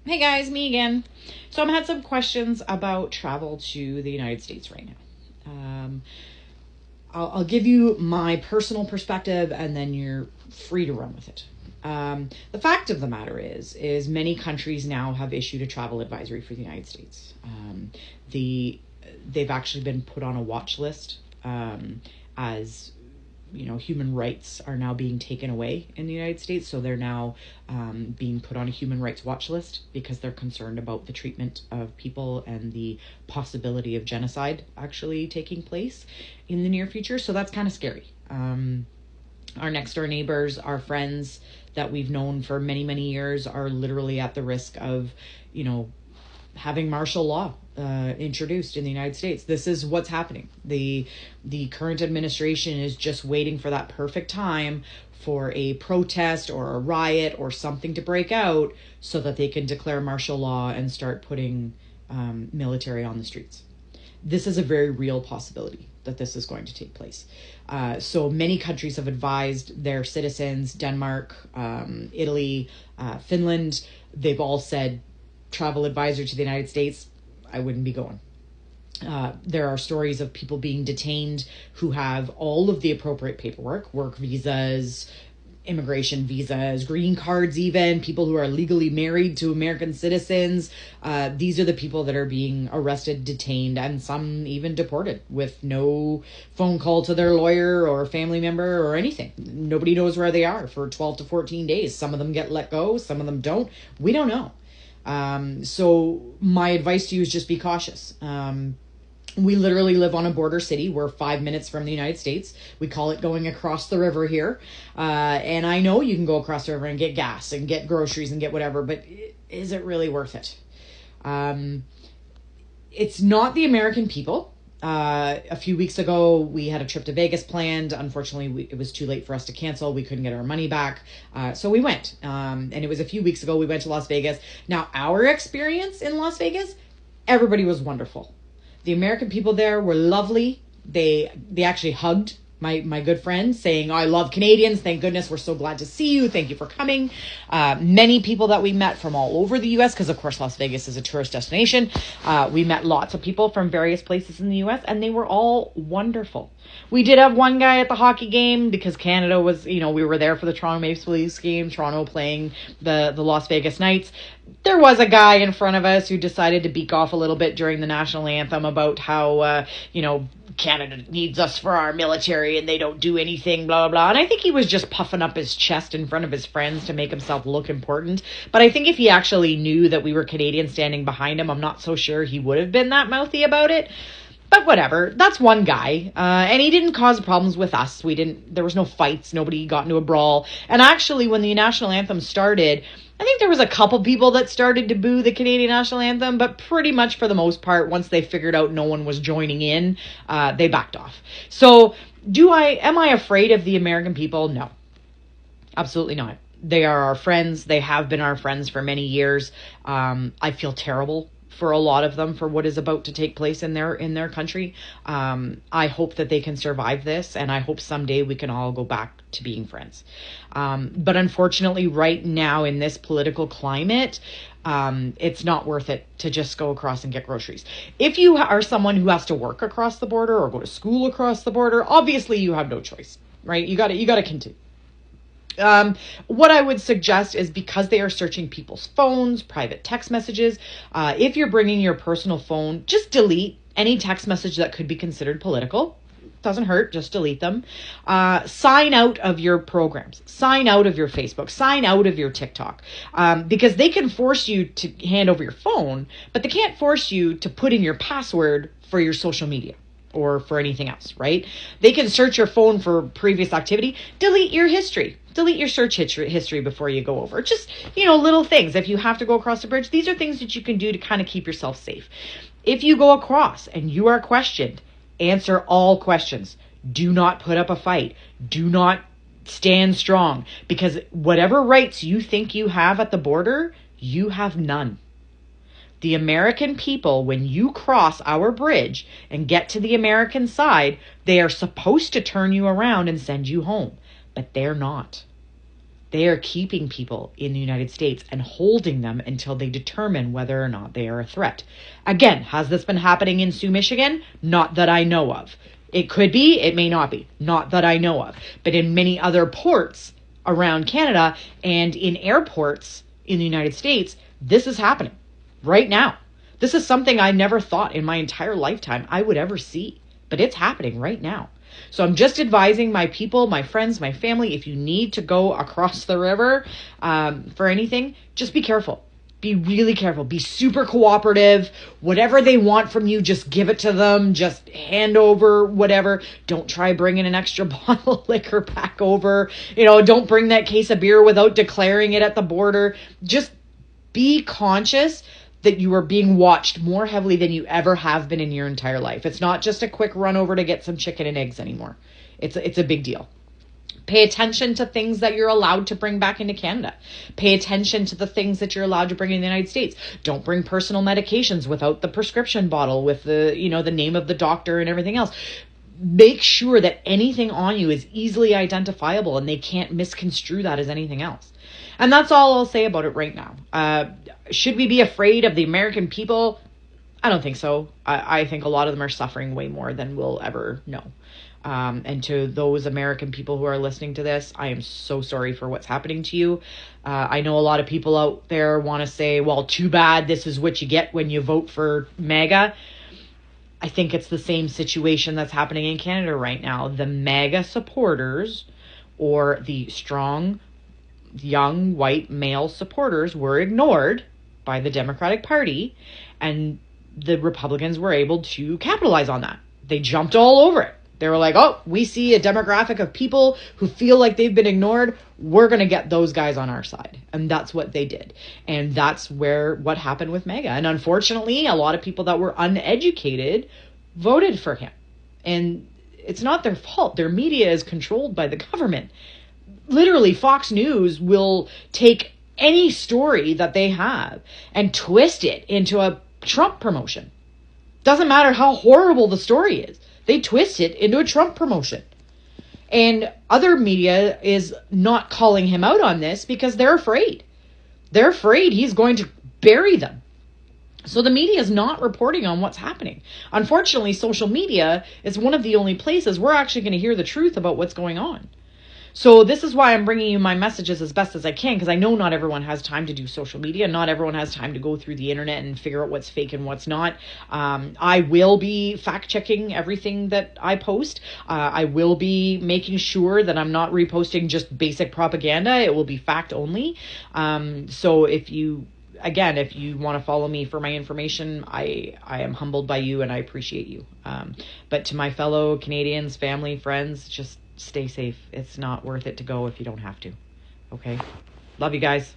Hey guys, me again. So I'm had some questions about travel to the United States right now. I'll give you my personal perspective, and then you're free to run with it. The fact of the matter is many countries now have issued a travel advisory for the United States. They've actually been put on a watch list, as human rights are now being taken away in the United States. So they're now being put on a human rights watch list because they're concerned about the treatment of people and the possibility of genocide actually taking place in the near future. So that's kind of scary. Our next door neighbors, our friends that we've known for many, many years are literally at the risk of, having martial law introduced in the United States. This is what's happening. The current administration is just waiting for that perfect time for a protest or a riot or something to break out so that they can declare martial law and start putting military on the streets. This is a very real possibility that this is going to take place. So many countries have advised their citizens, Denmark, Italy, Finland, they've all said, travel advisor to the United States, I wouldn't be going. There are stories of people being detained who have all of the appropriate paperwork, work visas, immigration visas, green cards, even people who are legally married to American citizens. These are the people that are being arrested, detained, and some even deported with no phone call to their lawyer or family member or anything. Nobody knows where they are for 12 to 14 days. Some of them get let go, some of them don't. We don't know. So my advice to you is just be cautious. We literally live on a border city. We're 5 minutes from the United States. We call it going across the river here. And I know you can go across the river and get gas and get groceries and get whatever, but is it really worth it? It's not the American people. A few weeks ago, we had a trip to Vegas planned. Unfortunately, it was too late for us to cancel. We couldn't get our money back. So we went. And it was a few weeks ago, we went to Las Vegas. Now, our experience in Las Vegas, everybody was wonderful. The American people there were lovely. They actually hugged my good friend, saying, I love Canadians. Thank goodness. We're so glad to see you. Thank you for coming. Many people that we met from all over the U.S., because of course Las Vegas is a tourist destination. We met lots of people from various places in the U.S., and they were all wonderful. We did have one guy at the hockey game because Canada was, we were there for the Toronto Maple Leafs game, Toronto playing the Las Vegas Knights. There was a guy in front of us who decided to beak off a little bit during the national anthem about how, Canada needs us for our military and they don't do anything, blah, blah, blah. And I think he was just puffing up his chest in front of his friends to make himself look important. But I think if he actually knew that we were Canadians standing behind him, I'm not so sure he would have been that mouthy about it. But whatever, that's one guy. And he didn't cause problems with us. There was no fights. Nobody got into a brawl. And actually, when the national anthem started, I think there was a couple people that started to boo the Canadian national anthem, but pretty much for the most part, once they figured out no one was joining in, they backed off. So am I afraid of the American people? No, absolutely not. They are our friends. They have been our friends for many years. I feel terrible for a lot of them for what is about to take place in their country. I hope that they can survive this, and I hope someday we can all go back to being friends. But unfortunately, right now in this political climate, it's not worth it to just go across and get groceries. If you are someone who has to work across the border or go to school across the border, obviously you have no choice, right? You got to continue. What I would suggest is, because they are searching people's phones, private text messages, if you're bringing your personal phone, just delete any text message that could be considered political. Doesn't hurt, just delete them. Sign out of your programs, sign out of your Facebook, sign out of your TikTok, because they can force you to hand over your phone, but they can't force you to put in your password for your social media or for anything else, right? They can search your phone for previous activity. Delete your history. Delete your search history before you go over. Just, little things. If you have to go across the bridge, these are things that you can do to kind of keep yourself safe. If you go across and you are questioned, answer all questions. Do not put up a fight. Do not stand strong, because whatever rights you think you have at the border, you have none. The American people, when you cross our bridge and get to the American side, they are supposed to turn you around and send you home, but they're not. They are keeping people in the United States and holding them until they determine whether or not they are a threat. Again, has this been happening in Sioux, Michigan? Not that I know of. It could be, it may not be. Not that I know of. But in many other ports around Canada and in airports in the United States, this is happening right now. This is something I never thought in my entire lifetime I would ever see, but it's happening right now. So I'm just advising my people, my friends, my family, if you need to go across the river for anything, just be careful. Be really careful. Be super cooperative. Whatever they want from you, just give it to them. Just hand over whatever. Don't try bringing an extra bottle of liquor back over. Don't bring that case of beer without declaring it at the border. Just be conscious that you are being watched more heavily than you ever have been in your entire life. It's not just a quick run over to get some chicken and eggs anymore. It's a big deal. Pay attention to things that you're allowed to bring back into Canada. Pay attention to the things that you're allowed to bring in the United States. Don't bring personal medications without the prescription bottle with the name of the doctor and everything else. Make sure that anything on you is easily identifiable and they can't misconstrue that as anything else. And that's all I'll say about it right now. Should we be afraid of the American people? I don't think so. I think a lot of them are suffering way more than we'll ever know. And to those American people who are listening to this, I am so sorry for what's happening to you. I know a lot of people out there want to say, well, too bad, this is what you get when you vote for MAGA. I think it's the same situation that's happening in Canada right now. The MAGA supporters, or the strong, young, white male supporters, were ignored by the Democratic Party, and the Republicans were able to capitalize on that. They jumped all over it. They were like, oh, we see a demographic of people who feel like they've been ignored. We're going to get those guys on our side. And that's what they did. And that's what happened with MAGA. And unfortunately, a lot of people that were uneducated voted for him. And it's not their fault. Their media is controlled by the government. Literally, Fox News will take any story that they have and twist it into a Trump promotion. Doesn't matter how horrible the story is. They twist it into a Trump promotion. And other media is not calling him out on this because they're afraid. They're afraid he's going to bury them. So the media is not reporting on what's happening. Unfortunately, social media is one of the only places we're actually going to hear the truth about what's going on. So this is why I'm bringing you my messages as best as I can, because I know not everyone has time to do social media. Not everyone has time to go through the internet and figure out what's fake and what's not. I will be fact checking everything that I post. I will be making sure that I'm not reposting just basic propaganda. It will be fact only. So if you want to follow me for my information, I am humbled by you and I appreciate you. But to my fellow Canadians, family, friends, just stay safe. It's not worth it to go if you don't have to. Okay? Love you guys.